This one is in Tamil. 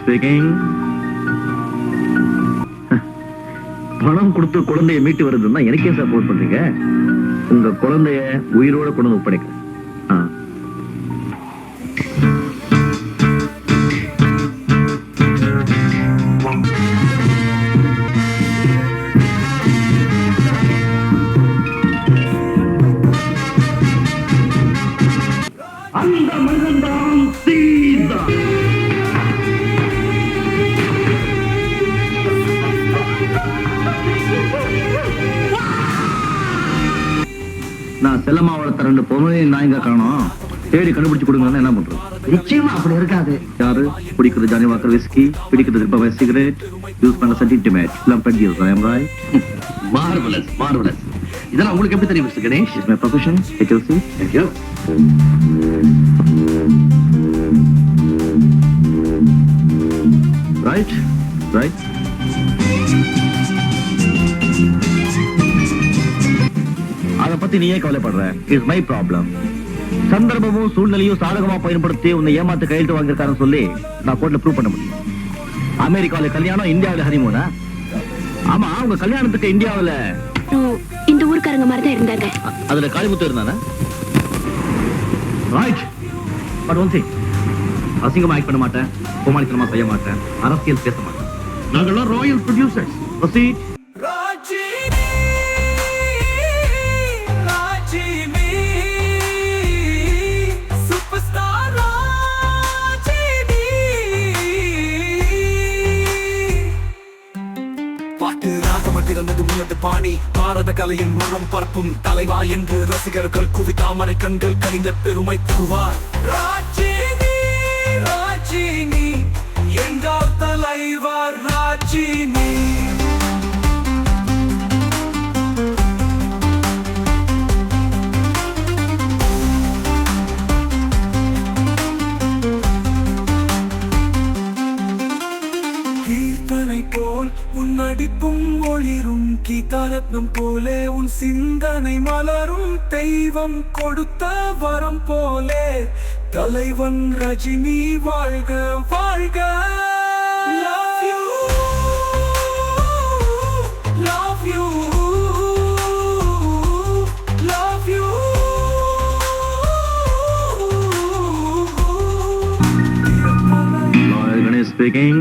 ஸ்பீக்கிங். பணம் கொடுத்து குழந்தையை மீட்டு வருதுன்னா எனக்கே சப்போர்ட் பண்றீங்க. உங்க குழந்தைய உயிரோட கொண்டு வந்து ஒப்படைக்க. அந்த மனிதன்தான் சீதா. நான் செல்லம்மா வளர்த்த 2 பொம்மை நாய்ங்க காணோம். தேடி கண்டுபிடிச்சு கொடுங்கன்னா என்ன பண்றது? நிச்சயமா அப்படி இருக்காது. யாரு குடிக்கிறது? ஜானி வாக்கர் விஸ்கி, பிடிக்கிறது ரிப்பவர் சிகரெட், யூஸ் பண்ண சென்டிமேட் லம்பட் யூஸ். ஐ அம் ரைட். Marvellous marvellous. இதெல்லாம் உங்களுக்கு எப்படி தெரியும் mister Ganesh? Is my profession. Take your seat. Thank you. Right? Right? அத பத்தி நீயே கவலைப்படுற. Is my problem. சந்தர்ப்பமும் சூழ்நிலையும் சாதகமா பயன்படுத்தி உன்னை ஏமாத்து கையெழுத்து வாங்கியிருக்காருன்னு சொல்லி நான் கோர்ட்ல ப்ரூவ் பண்ண முடியும். அமெரிக்காவில கல்யாணம், இந்தியாவில ஹனிமூனா? ஆமா, உங்க கல்யாணத்துக்கு இந்தியாவில இந்த ஊர்க்காரங்க மாதிரி தான் இருந்தாங்க. அதுல காளிமுத்து இருந்தானே? ரைட். பட் ஒன் திங், அசிங்கமா ஆக்ட் பண்ண மாட்டேன், கோமாளித்தனமா செய்ய மாட்டேன், அரசியல் பேச மாட்டேன். நாங்கெல்லாம் ராயல் ப்ரொடியூசர்ஸ். Proceed. பாட்டு ராகமட்டிறந்தது உன்னது பாணி, பாரத கலையின் மனம் பரப்பும் தலைவா என்று ரசிகர்கள் குவி தாமரை கண்கள் கனிந்த பெருமை தருவார். ராஜினி ராஜினி என்றால் தலைவர் ராஜினி. கீர்த்தனை போல் உன் நடிப்பும் ஒளிரும், கீதாரத்னம் போலே உன் சிந்தனை மலரும், தெய்வம் கொடுத்த வரம் போலே தலைவன் ரஜினி வாழ்க வாழ்க. Love you, love you, love you. Lawyer Ganesh speaking.